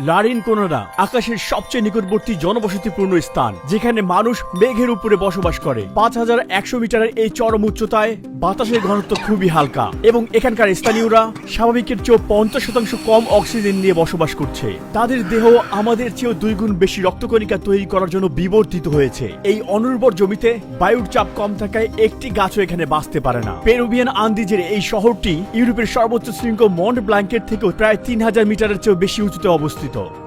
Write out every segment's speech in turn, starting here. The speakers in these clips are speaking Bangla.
লারিন কোনাডা আকাশের সবচেয়ে নিকটবর্তী জনবসতিপূর্ণ স্থান, যেখানে মানুষ মেঘের উপরে বসবাস করে। 5100 মিটারের এই চরম উচ্চতায় বাতাসের ঘনত্ব খুবই হালকা এবং এখানকার স্থানীয়রা স্বাভাবিকের চেয়েও 50% কম অক্সিজেন নিয়ে বসবাস করছে। তাদের দেহ আমাদের চেয়েও 2 গুণ বেশি রক্তকণিকা তৈরি করার জন্য বিবর্তিত হয়েছে। এই অনুর্বর জমিতে বায়ুর চাপ কম থাকায় একটি গাছও এখানে বাঁচতে পারে না। পেরুভিয়ান আন্দিজের এই শহরটি ইউরোপের সর্বোচ্চ শৃঙ্গ মন্ট ব্ল্যাঙ্কের থেকেও প্রায় 3000 মিটারের চেয়েও বেশি উঁচুতে অবস্থিত।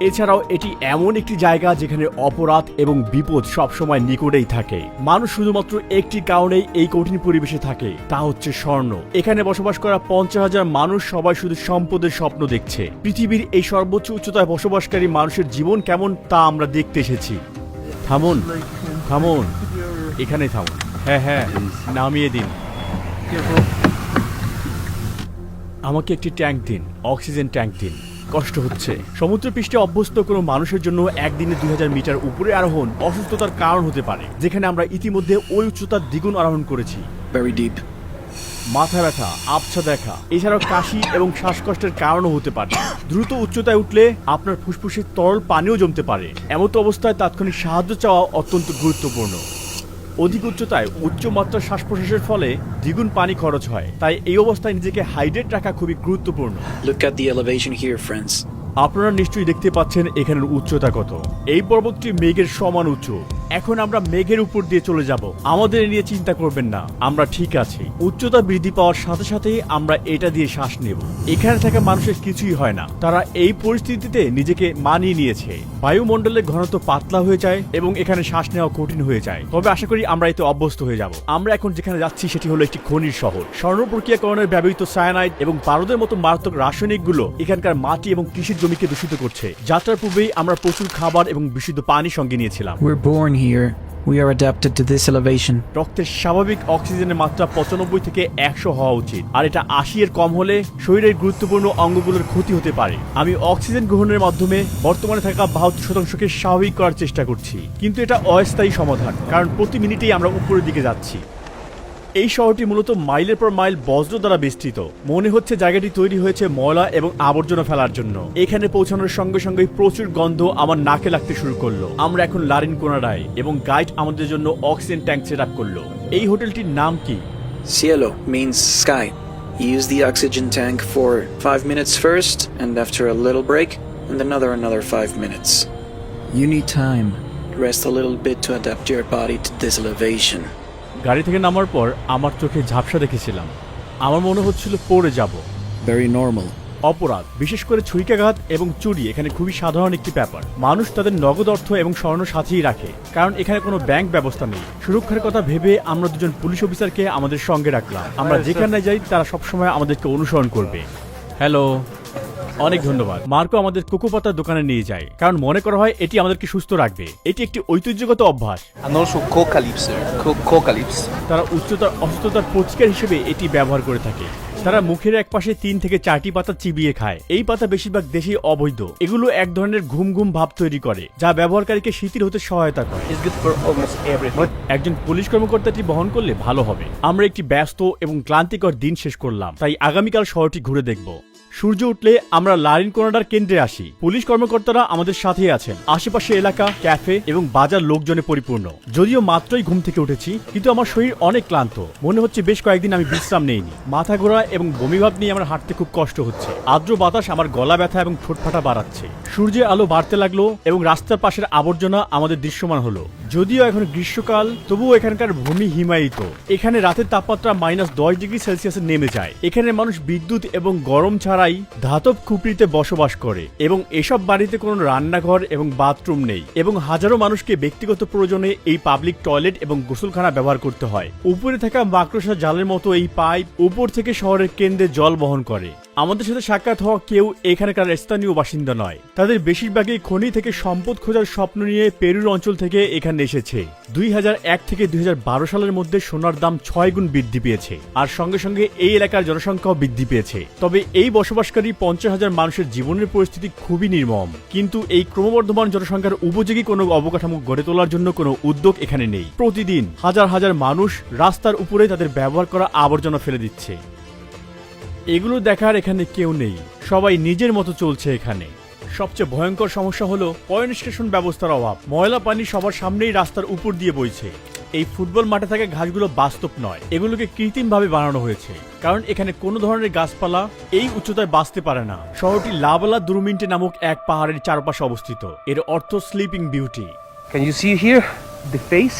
এছাড়াও এটি এমন একটি জায়গা যেখানে অপরাধ এবং বিপদ সবসময় নিকটেই থাকে। মানুষ শুধুমাত্র একটি কারণেই এই কঠিন পরিবেশে থাকে, তা হচ্ছে স্বর্ণ। এখানে বসবাস করা 50,000 মানুষ সবাই শুধু সম্পদের স্বপ্ন দেখছে। পৃথিবীর এই সর্বোচ্চ উচ্চতায় বসবাসকারী মানুষের জীবন কেমন তা আমরা দেখতে এসেছি। থামুন, থামুন, এখানে থামুন। হ্যাঁ, নামিয়ে দিন। আমাকে একটি ট্যাঙ্ক দিন, অক্সিজেন ট্যাঙ্ক দিন। কষ্ট হচ্ছে। সমুদ্রপৃষ্ঠে অভ্যস্ত কোনো মানুষের জন্য একদিনে 2000 মিটার উপরে আরোহণ অসুস্থতার কারণ হতে পারে, যেখানে আমরা ইতিমধ্যে ওই উচ্চতার দ্বিগুণ আরোহণ করেছি। Very deep. মাথা ব্যথা, আবছা দেখা, এছাড়াও কাশি এবং শ্বাসকষ্টের কারণও হতে পারে। দ্রুত উচ্চতায় উঠলে আপনার ফুসফুসে তরল পানিও জমতে পারে। এমতো অবস্থায় তাৎক্ষণিক সাহায্য চাওয়া অত্যন্ত গুরুত্বপূর্ণ। অধিক উচ্চতায় উচ্চমাত্রার শ্বাস প্রশ্বাসের ফলে দ্বিগুণ পানি খরচ হয়, তাই এই অবস্থায় নিজেকে হাইড্রেট রাখা খুবই গুরুত্বপূর্ণ। Look at the elevation here, friends. আপনারা নিশ্চয়ই দেখতে পাচ্ছেন এখানের উচ্চতা কত। এই পর্বতটি মেঘের সমান উঁচু। এখন আমরা মেঘের উপর দিয়ে চলে যাব। আমাদের নিয়ে চিন্তা করবেন না, আমরা ঠিক আছি। উচ্চতা বৃদ্ধি পাওয়ার সাথে সাথেই আমরা এটা দিয়ে শ্বাস নেব। এখানে থাকা মানুষের কিছুই হয় না, তারা এই পরিস্থিতিতে নিজেকে মানিয়ে নিয়েছে। বায়ুমণ্ডলের ঘনত্ব পাতলা হয়ে যায় এবং এখানে শ্বাস নেওয়া কঠিন হয়ে যায়, তবে আশা করি আমরা এতে অভ্যস্ত হয়ে যাব। আমরা এখন যেখানে যাচ্ছি সেটি হলো একটি খনির শহর। স্বর্ণ প্রক্রিয়াকরণের ব্যবহৃত সায়ানাইড এবং পারদের মতো মারাত্মক রাসায়নিকগুলো এখানকার মাটি এবং কৃষির জমিকে দূষিত করছে। যাত্রার পূর্বেই আমরা প্রচুর খাবার এবং বিশুদ্ধ পানি সঙ্গে নিয়েছিলাম। We're born here. We are adapted to this elevation. রক্তের স্বাভাবিক অক্সিজেনের মাত্রা 95 থেকে 100 হওয়া উচিত, আর এটা 80 এর কম হলে শরীরের গুরুত্বপূর্ণ অঙ্গগুলোর ক্ষতি হতে পারে। আমি অক্সিজেন গ্রহণের মাধ্যমে বর্তমানে থাকা 72%কে স্বাভাবিক করার চেষ্টা করছি, কিন্তু এটা অস্থায়ী সমাধান, কারণ প্রতি মিনিটেই আমরা উপরের দিকে যাচ্ছি। এই শহরটি মূলত মাইলের পর মাইল বজ্র দ্বারা বেষ্টিত। মনে হচ্ছে জায়গাটি তৈরি হয়েছে ময়লা এবং আবর্জনা ফেলার জন্য। এখানে পৌঁছানোর সঙ্গে সঙ্গে প্রচুর গন্ধ আমার নাকে লাগতে শুরু করলো। আমরা এখন লারিন কোনাডায় এবং গাইড আমাদের জন্য অক্সিজেন ট্যাঙ্ক সেট আপ করলো। এই হোটেলটির নাম কি? Cielo means sky. You use the oxygen tank for 5 minutes first, and after a little break, and another 5 minutes. You need time. Rest a little bit to adapt your body to this elevation. গাড়ি থেকে নামার পর আমার চোখে ঝাপসা দেখেছিলাম। আমার মনে হচ্ছিল পড়ে যাব। Very normal. অপরাধ, বিশেষ করে ছুরিকাঘাত এবং চুরি এখানে খুবই সাধারণ একটি ব্যাপার। মানুষ তাদের নগদ অর্থ এবং স্বর্ণ সাথেই রাখে, কারণ এখানে কোনো ব্যাংক ব্যবস্থা নেই। সুরক্ষার কথা ভেবে আমরা দুজন পুলিশ অফিসারকে আমাদের সঙ্গে রাখলাম। আমরা যেখানে যাই তারা সবসময় আমাদেরকে অনুসরণ করবে। হ্যালো, অনেক ধন্যবাদ। মার্কো আমাদের কোকো পাতার দোকানে নিয়ে যায়, কারণ মনে করা হয় এটি আমাদেরকে সুস্থ রাখবে। এটি একটি ঐতিহ্যগত অভ্যাস। And also coca lips, coca lips. তারা উচ্চতার অসুস্থতার প্রতিকার হিসেবে এটি ব্যবহার করে থাকে। তারা মুখের এক পাশে 3 থেকে 4টি পাতা চিবিয়ে খায়। এই পাতা বেশিরভাগ দেশেই অবৈধ। এগুলো এক ধরনের ঘুম ঘুম ভাব তৈরি করে, যা ব্যবহারকারীকে শিথিল হতে সহায়তা করে। It's good for almost everything. একজন পুলিশ কর্মকর্তাটি বহন করলে ভালো হবে। আমরা একটি ব্যস্ত এবং ক্লান্তিকর দিন শেষ করলাম, তাই আগামীকাল শহরটি ঘুরে দেখব। সূর্য উঠলে আমরা লারিন কোনাডার কেন্দ্রে আসি। পুলিশ কর্মকর্তারা আমাদের সাথেই আছেন। আশেপাশে এলাকা, ক্যাফে এবং বাজার লোকজনে পরিপূর্ণ। যদিও মাত্রই ঘুম থেকে উঠেছি, কিন্তু আমার শরীর অনেক ক্লান্ত। মনে হচ্ছে বেশ কয়েকদিন আমি বিশ্রাম নেইনি। মাথা ঘোরা এবং বমিভাব নিয়ে আমার হাঁটতে খুব কষ্ট হচ্ছে। আর্দ্র বাতাস আমার গলা ব্যথা এবং ঠোঁট ফাটা বাড়াচ্ছে। সূর্যের আলো বাড়তে লাগলো এবং রাস্তার পাশের আবর্জনা আমাদের দৃশ্যমান হলো। যদিও এখন গ্রীষ্মকাল, তবুও এখানকার ভূমি হিমায়িত। এখানে রাতের তাপমাত্রা -10 ডিগ্রি সেলসিয়াসে নেমে যায়। এখানে মানুষ বিদ্যুৎ এবং গরম ছাড়াই ধাতব খুপড়িতে বসবাস করে এবং এসব বাড়িতে কোনো রান্নাঘর এবং বাথরুম নেই, এবং হাজারো মানুষকে ব্যক্তিগত প্রয়োজনে এই পাবলিক টয়লেট এবং গোসলখানা ব্যবহার করতে হয়। উপরে থাকা মাকড়সা জালের মতো এই পাইপ উপর থেকে শহরের কেন্দ্রে জল বহন করে। আমাদের সাথে সাক্ষাৎ হওয়া কেউ এখানকার স্থানীয় বাসিন্দা নয়। তাদের বেশিরভাগই খনি থেকে সম্পদ খোঁজার স্বপ্ন নিয়ে পেরুর অঞ্চল থেকে এখানে এসেছে। 2001 থেকে 2012 সালের মধ্যে সোনার দাম 6 গুণ বৃদ্ধি পেয়েছে, আর সঙ্গে সঙ্গে এই এলাকার জনসংখ্যাও বৃদ্ধি পেয়েছে। তবে এই বসবাসকারী 50,000 মানুষের জীবনের পরিস্থিতি খুবই নির্মম। কিন্তু এই ক্রমবর্ধমান জনসংখ্যার উপযোগী কোনো অবকাঠামো গড়ে তোলার জন্য কোনো উদ্যোগ এখানে নেই। প্রতিদিন হাজার হাজার মানুষ রাস্তার উপরে তাদের ব্যবহার করা আবর্জনা ফেলে দিচ্ছে। এগুলো দেখার এখানে কেউ নেই। সবাই নিজের মতো চলছে এখানে। সবচেয়ে ভয়ঙ্কর সমস্যা হলো পয়নিষ্কাশন ব্যবস্থার অভাব। ময়লা পানি সবার সামনেই রাস্তার উপর দিয়ে বইছে। এই ফুটবল মাঠে থাকা ঘাসগুলো বাস্তব নয়, এগুলোকে কৃত্রিমভাবে বানানো হয়েছে, কারণ এখানে কোনো ধরনের গাছপালা এই উচ্চতায় বাঁচতে পারে না। শহরটি লাভালা দুরুমিন্টে নামক এক পাহাড়ের চারপাশে অবস্থিত। এর অর্থ sleeping beauty. Can you see here the face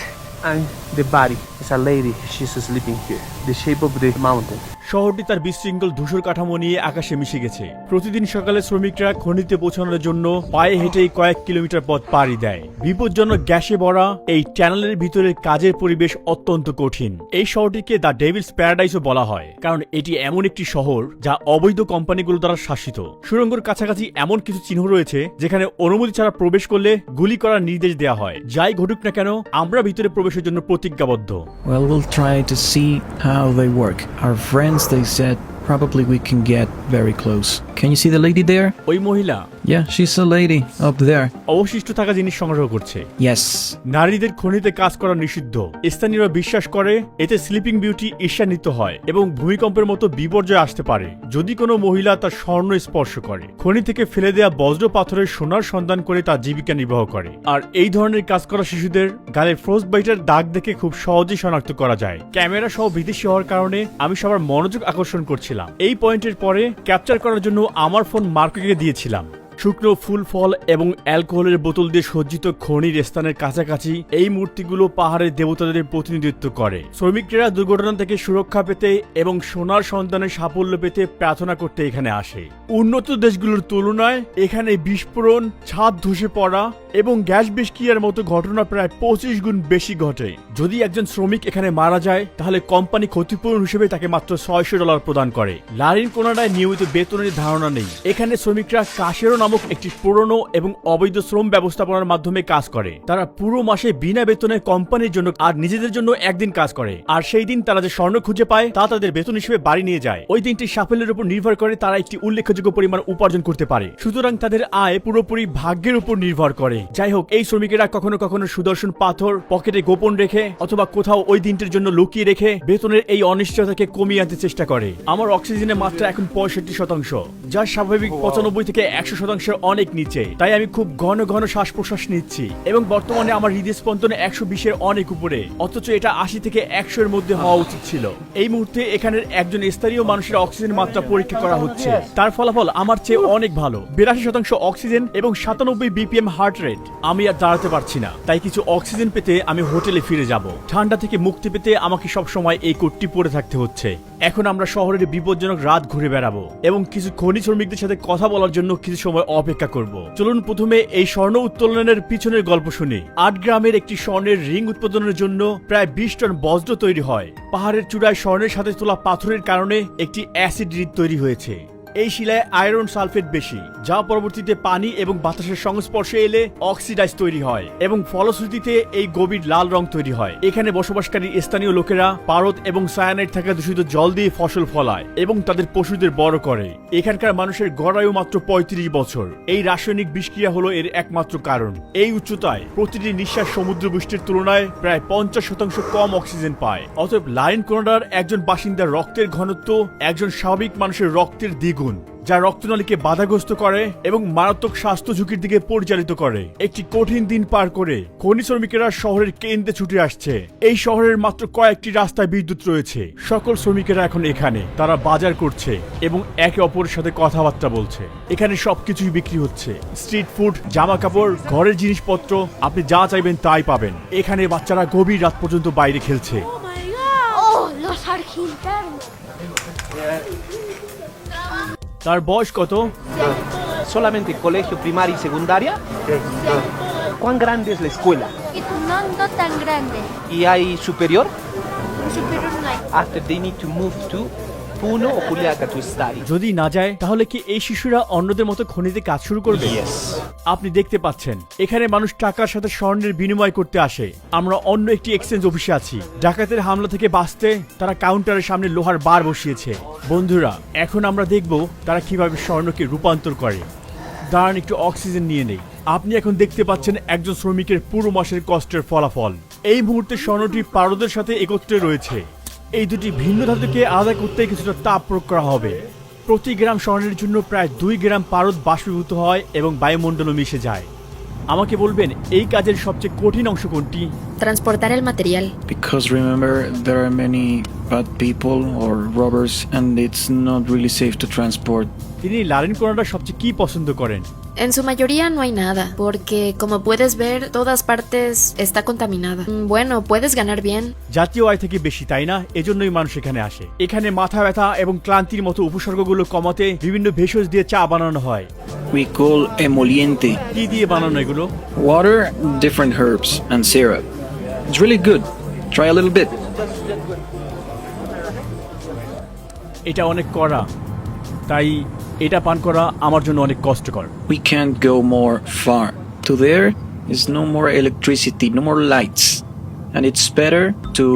and the body? It's a lady. She's sleeping here. The shape of the mountain. শহরটি তার বিশৃঙ্খল ধূসর কাঠামো নিয়ে আকাশে মিশে গেছে। প্রতিদিন সকালে শ্রমিকরা খনিতে পৌঁছানোর জন্য পায়ে হেঁটেই কয়েক কিলোমিটার পথ পাড়ি দেয়। বিপজ্জনক গ্যাসে ভরা এই টানেলের ভিতরে কাজের পরিবেশ অত্যন্ত কঠিন। এই শহরটিকে দ্য ডেভিলস প্যারাডাইসও বলা হয়, কারণ এটি এমন একটি শহর যা অবৈধ কোম্পানিগুলো দ্বারা শাসিত। সুড়ঙ্গের কাছাকাছি এমন কিছু চিহ্ন রয়েছে যেখানে অনুমতি ছাড়া প্রবেশ করলে গুলি করার নির্দেশ দেওয়া হয়। যাই ঘটুক না কেন, আমরা ভিতরে প্রবেশের জন্য প্রতিজ্ঞাবদ্ধ। Well, we'll try to see how they work. Our friends, they said, probably we can get very close. Can you see the lady there? ওই মহিলা Yeah, she's a lady up there. অবশিষ্ট থাকা জিনিস সংগ্রহ করছে। Yes. নারীদের খনিতে কাজ করা নিষিদ্ধ। স্থানীয়রা বিশ্বাস করে এতে স্লিপিং বিউটি ঈর্ষান্বিত হয় এবং ভূমিকম্পের মতো বিপর্যয় আসতে পারে যদি কোনো মহিলা তার স্বর্ণ স্পর্শ করে। খনি থেকে ফেলে দেয়া বজ্র পাথরের সোনার সন্ধান করে তার জীবিকা নির্বাহ করে। আর এই ধরনের কাজ করা শিশুদের গালে ফ্রস্ট বাইটের দাগ দেখে খুব সহজেই শনাক্ত করা যায়। ক্যামেরা সহ বিদেশি হওয়ার কারণে আমি সবার মনোযোগ আকর্ষণ করছিলাম। এই পয়েন্টের পরে ক্যাপচার করার জন্য আমার ফোন মার্কোকে দিয়েছিলাম। শুকনো ফুল ফল এবং অ্যালকোহলের বোতল দিয়ে সজ্জিত খনির স্থানের কাছাকাছি এই মূর্তিগুলো পাহাড়ের দেবতাদের প্রতিনিধিত্ব করে। শ্রমিকরা দুর্ঘটনা থেকে সুরক্ষা পেতে এবং সোনার সন্তানের সাফল্য পেতে প্রার্থনা করতে এখানে আসে। উন্নত দেশগুলোর তুলনায় এখানে বিস্ফোরণ, ছাদ ধসে পড়া এবং গ্যাস বিস্ক্রিয়ার মতো ঘটনা প্রায় 25 গুণ বেশি ঘটে। যদি একজন শ্রমিক এখানে মারা যায় তাহলে কোম্পানি ক্ষতিপূরণ হিসেবে তাকে মাত্র $600 প্রদান করে। লারিন কোনাডায় নিয়মিত বেতনের ধারণা নেই। এখানে শ্রমিকরা কাশেরো নামক একটি পুরনো এবং অবৈধ শ্রম ব্যবস্থাপনার মাধ্যমে কাজ করে। তারা পুরো মাসে বিনা বেতনে কোম্পানির জন্য আর নিজেদের জন্য একদিন কাজ করে, আর সেই দিন তারা যে স্বর্ণ খুঁজে পায় তা তাদের বেতন হিসেবে বাড়ি নিয়ে যায়। ওই দিনটি সাফল্যের উপর নির্ভর করে তারা একটি উল্লেখযোগ্য পরিমাণ উপার্জন করতে পারে, সুতরাং তাদের আয় পুরোপুরি ভাগ্যের উপর নির্ভর করে। যাই হোক, এই শ্রমিকেরা কখনো কখনো সুদর্শন পাথর পকেটে গোপন রেখে অথবা কোথাও ওই দিনটির জন্য লুকিয়ে রেখে বেতনের এই অনিশ্চয়তাকে কমিয়ে আনতে চেষ্টা করে। আমার অক্সিজেনের মাত্রা এখন 65%, যা স্বাভাবিক 95 থেকে 100% অনেক নিচে। তাই আমি খুব ঘন ঘন শ্বাস প্রশ্বাস নিচ্ছি এবং বর্তমানে আমার হৃদয় স্পন্দন 120-এর অনেক উপরে, অথচ এটা 80 থেকে 100 এর মধ্যে হওয়া উচিত ছিল। এই মুহূর্তে এখানের একজন স্থানীয় মানুষের অক্সিজেন মাত্রা পরীক্ষা করা হচ্ছে। তার ফলাফল আমার চেয়ে অনেক ভালো, 82% অক্সিজেন এবং 97 BPM হার্ট রেট। আমি আর দাঁড়াতে পারছি না, তাই কিছু অক্সিজেন পেতে আমি হোটেলে ফিরে যাব। ঠান্ডা থেকে মুক্তি পেতে আমাকে সবসময় এই কোটটি পরে থাকতে হচ্ছে। এখন আমরা শহরের বিপজ্জনক রাত ঘুরে বেড়াবো এবং কিছু খনি শ্রমিকদের সাথে কথা বলার জন্য কিছু সময় অপেক্ষা করব। চলুন প্রথমে এই স্বর্ণ উত্তোলনের পিছনের গল্প শুনি। 8 গ্রামের একটি স্বর্ণের রিং উৎপাদনের জন্য প্রায় 20 টন বজ্র তৈরি হয়। পাহাড়ের চূড়ায় স্বর্ণের সাথে তোলা পাথরের কারণে একটি অ্যাসিড হ্রদ তৈরি হয়েছে। এই শিলায় আয়রন সালফেট বেশি, যা পরবর্তীতে পানি এবং বাতাসের সংস্পর্শে এলে অক্সিডাইজ তৈরি হয় এবং ফলশ্রুতিতে এই গভীর লাল রং তৈরি হয়। এখানে বসবাসকারী স্থানীয় লোকেরা পারদ এবং সায়ানাইড থাকা দূষিত জল দিয়ে ফসল ফলায় এবং তাদের পশুদের বড় করে। এখানকার মানুষের গড় আয়ু মাত্র 35 বছর। এই রাসায়নিক বিষক্রিয়া হলো এর একমাত্র কারণ। এই উচ্চতায় প্রতিটি নিঃশ্বাস সমুদ্র বৃষ্টির তুলনায় প্রায় 50% কম অক্সিজেন পায়। অতএব লারিন কোনাডার একজন বাসিন্দার রক্তের ঘনত্ব একজন স্বাভাবিক মানুষের রক্তের দ্বিগুণ, যা রক্তনালীকে বাধাগ্রস্ত করে এবং মারাত্মক স্বাস্থ্য ঝুঁকির দিকে পরিচালিত করে। একটি কঠিন দিন পার করে খনি শ্রমিকেরা শহরের কেন্দ্রে ছুটে আসছে। এই শহরের মাত্র কয়েকটি রাস্তায় বিদ্যুৎ রয়েছে। সকল শ্রমিকেরা এখন এখানে, তারা বাজার করছে এবং একে অপরের সাথে কথাবার্তা বলছে। এখানে সবকিছুই বিক্রি হচ্ছে, স্ট্রিট ফুড, জামা কাপড়, ঘরের জিনিসপত্র, আপনি যা চাইবেন তাই পাবেন। এখানে বাচ্চারা গভীর রাত পর্যন্ত বাইরে খেলছে। Oh my god! Oh, los argentinos. তার বয়স কত? Solamente colegio primaria y secundaria. ¿Cuán grande es la escuela? No tan grande. ¿Y hay superior? Superior no hay. After they need to move to Puno o Juliaca to study. যদি না যায় তাহলে কি এই শিশুরা অন্যদের মতো খনিতে কাজ শুরু করবে? Yes. আপনি দেখতে পাচ্ছেন এখানে মানুষ টাকার সাথে স্বর্ণের বিনিময় করতে আসে। আমরা অন্য একটি এক্সচেঞ্জ অফিসে আছি। ডাকাতের হামলা থেকে বাঁচতে তারা কাউন্টারের সামনে লোহার বার বসিয়েছে। বন্ধুরা, এখন আমরা দেখব তারা কিভাবে স্বর্ণকে রূপান্তর করে। দাঁড়ান, একটু অক্সিজেন নিয়ে নেই। আপনি এখন দেখতে পাচ্ছেন একজন শ্রমিকের পুরো মাসের কষ্টের ফলাফল। এই মুহূর্তে স্বর্ণটি পারদের সাথে একত্রে রয়েছে। এই দুটি ভিন্ন ধাতুকে আলাদা করতে কিছুটা তাপ প্রয়োগ করা হবে। প্রতি গ্রাম স্বর্ণের জন্য প্রায় 2 গ্রাম পারদ বাষ্পীভূত হয় এবং বায়ুমণ্ডলে মিশে যায়। আমাকে বলবেন এই কাজের সবচেয়ে কঠিন অংশ কোনটি? Transportar el material. Because remember, there are many bad people or robbers, and it's not really safe to transport. তিনি লারেন কোনাডা সবচেয়ে কি পছন্দ করেন? En su mayoría no hay nada, porque como puedes ver, todas partes está contaminada. Bueno, puedes ganar bien. জাতীয় আয় থেকে বেশি, তাই না? এজন্যই মানুষ এখানে আসে। এখানে মাথা ব্যথা এবং ক্লান্তির মতো উপসর্গগুলো কমাতে বিভিন্ন ভেষজ দিয়ে চা বানানো হয়। We call emoliente. কি দিয়ে বানানো এগুলো? Water, different herbs, and syrup. It's really good. Try a little bit. এটা অনেক কড়া, তাই এটা পান করা আমার জন্য অনেক কষ্টকর। We can't go more far. To there is no more electricity, no more lights. And it's better to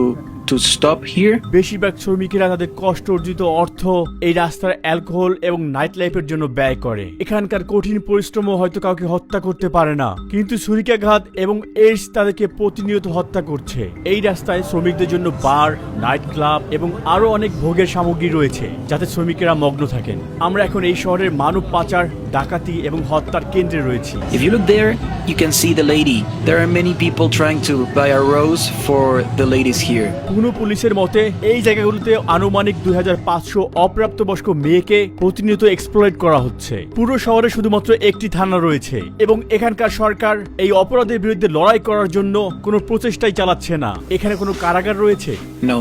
stop here. বেশিরভাগ শ্রমিকেরা তাদের কষ্ট অর্জিত অর্থ এই রাস্তার অ্যালকোহল এবং নাইট লাইফের জন্য ব্যয় করে। এখানকার কঠিন পরিশ্রমও হয়তো কাউকে হত্যা করতে পারে না, কিন্তু ছুরিকাঘাত এবং এইডস তাদেরকে প্রতিনিয়ত হত্যা করছে। এই রাস্তায় শ্রমিকদের জন্য বার, নাইট ক্লাব এবং আরো অনেক ভোগের সামগ্রী রয়েছে যাতে শ্রমিকেরা মগ্ন থাকেন। আমরা এখন এই শহরের মানব পাচার, ডাকাতি এবং হত্যার কেন্দ্রে রয়েছি। If you look there, you can see the lady. There are many people trying to buy a rose for the ladies here. পুনো পুলিশের মতে এই জায়গাগুলোতে আনুমানিক 2500 অপ্রাপ্তবয়স্ক মেয়েকে প্রতিনিয়ত এক্সপ্লয়েট করা হচ্ছে। পুরো শহরে শুধুমাত্র একটি থানা রয়েছে এবং এখানকার সরকার এই অপরাধের বিরুদ্ধে লড়াই করার জন্য কোনো প্রচেষ্টাই চালাচ্ছে না। এখানে কোনো কারাগার রয়েছে? No.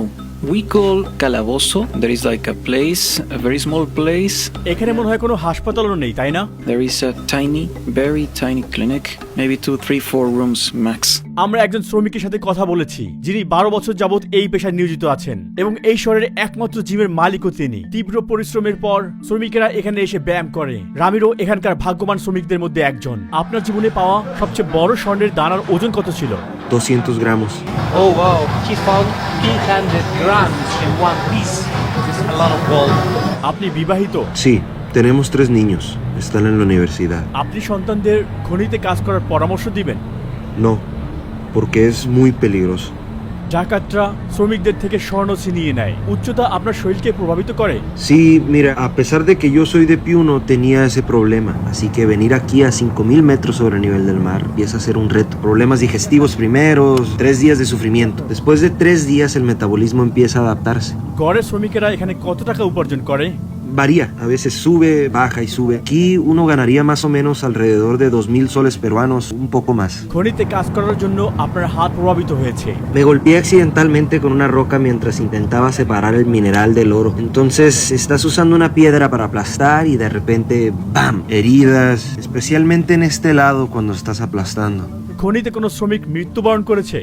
We call Calabozo. There is like a place, a very small place. এখানে মনে হয় কোনো হাসপাতালও নেই, তাই না? There is a tiny, very tiny clinic. Maybe 2, 3, 4 rooms max. আমরা একজন শ্রমিকের সাথে কথা বলেছি যিনি 12 বছর যাবত এই পেশায় নিয়োজিত আছেন এবং এই শহরের একমাত্র জিমের মালিকও তিনি। তীব্র পরিশ্রমের পর শ্রমিকেরা এখানে এসে ব্যায়াম করে। রামিরো এখানকার ভাগ্যবান শ্রমিকদের মধ্যে একজন। আপনার জীবনে পাওয়া সবচেয়ে বড় স্বর্ণের দানার ওজন কত ছিল? 200 gramos. Oh wow, he found 300 grams in one piece. It's a lot of gold. আপনি বিবাহিত? Sí, tenemos 3 niños. Están en la universidad. আপনি সন্তানদের খনিতে কাজ করার পরামর্শ দিবেন? No, porque es muy peligroso. ডাকাতরা শ্রমিকদের থেকে স্বর্ণ ছিনিয়ে নেয়। উচ্চতা আপনার শরীরকে প্রভাবিত করে? Sí, mira, a pesar de que yo soy de Piuno, tenía ese problema. Así que venir aquí a 5000 metros sobre el nivel del mar empieza a ser un reto. Problemas digestivos primeros, 3 días de sufrimiento. Después de 3 días el metabolismo empieza a adaptarse. গড়ে শ্রমিকেরা এখানে কত টাকা উপার্জন করে? Varía, a veces sube, baja y sube. Aquí uno ganaría más o menos alrededor de 2000 soles peruanos, un poco más. খনিতে কাজ করার জন্য আপনার হাত প্রভাবিত হয়েছে। Me golpeé accidentalmente con una roca mientras intentaba separar el mineral del oro. Entonces estás usando una piedra para aplastar y de repente ¡bam! Heridas, especialmente en este lado cuando estás aplastando. খনিতে কোনো শ্রমিক মৃত্যুবরণ করেছে?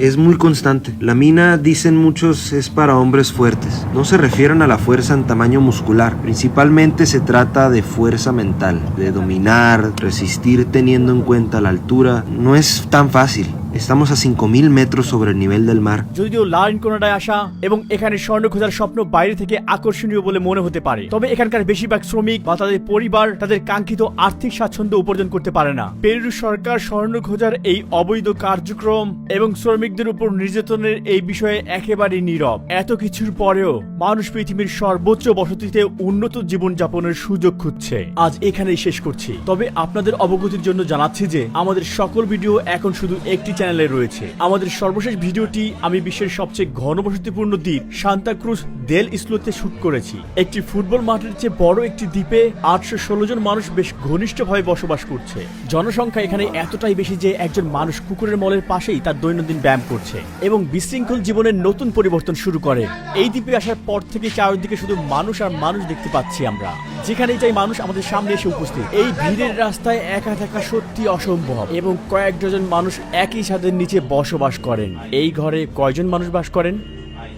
Es muy constante. La mina, dicen muchos, es para hombres fuertes. No se refieren a la fuerza en tamaño muscular. Principalmente se trata de fuerza mental, de dominar, resistir teniendo en cuenta la altura. No es tan fácil. Estamos a 5000 metros sobre el nivel del mar. যদিও লারেন কোনাডায় আসা এবং এখানে স্বর্ণ খোঁজার স্বপ্ন বাইরে থেকে আকর্ষণীয় বলে মনে হতে পারে, তবে এখানকার বেশিরভাগ শ্রমিক বা তাদের পরিবার তাদের কাঙ্ক্ষিত আর্থিক স্বাচ্ছন্দ্য উপার্জন করতে পারে না। পেরু সরকার স্বর্ণ খোঁজার এই অবৈধ কার্যক্রম এবং শ্রমিকদের উপর নির্যাতনের এই বিষয়ে একেবারেই নীরব। এত কিছুর পরেও মানুষ পৃথিবীর সর্বোচ্চ বসতিতে উন্নত জীবনযাপনের সুযোগ খুঁজছে। আজ এখানেই শেষ করছি, তবে আপনাদের অবগতির জন্য জানাচ্ছি যে আমাদের সকল ভিডিও এখন শুধু একটি চ্যানেলে রয়েছে। আমাদের সর্বশেষ ভিডিওটি আমি বিশ্বের সবচেয়ে ঘনবসতিপূর্ণ দ্বীপ সান্তা ক্রুজ দেল ইসলোতে শুট করেছি। একটি ফুটবল মাঠের চেয়ে বড় একটি দ্বীপে 816 জন মানুষ বেশ ঘনিষ্ঠভাবে বসবাস করছে। জনসংখ্যা এখানে এতটাই বেশি যে একজন মানুষ কুকুরের মলের পাশেই তার দৈনন্দিন ব্যায়াম করছে এবং বিশৃঙ্খল জীবনের নতুন পরিবর্তন শুরু করে। এই দ্বীপে আসার পর থেকে চারিদিকে শুধু মানুষ আর মানুষ দেখতে পাচ্ছি আমরা। যেখানেই যাই মানুষ আমাদের সামনে এসে উপস্থিত। এই ভিড়ের রাস্তায় একা থাকা সত্যি অসম্ভব এবং কয়েক ডজন মানুষ একই ছাদের নিচে বসবাস করেন। এই ঘরে কয়জন মানুষ বাস করেন?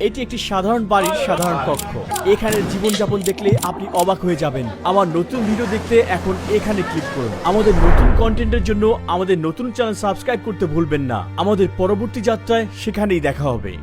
এটি একটি সাধারণ বাড়ির সাধারণ কক্ষ। এখানের জীবনযাপন দেখলে আপনি অবাক হয়ে যাবেন। আমার নতুন ভিডিও দেখতে এখন এখানে ক্লিক করুন। আমাদের নতুন কন্টেন্টের জন্য আমাদের নতুন চ্যানেল সাবস্ক্রাইব করতে ভুলবেন না। আমাদের পরবর্তী যাত্রায় সেখানেই দেখা হবে।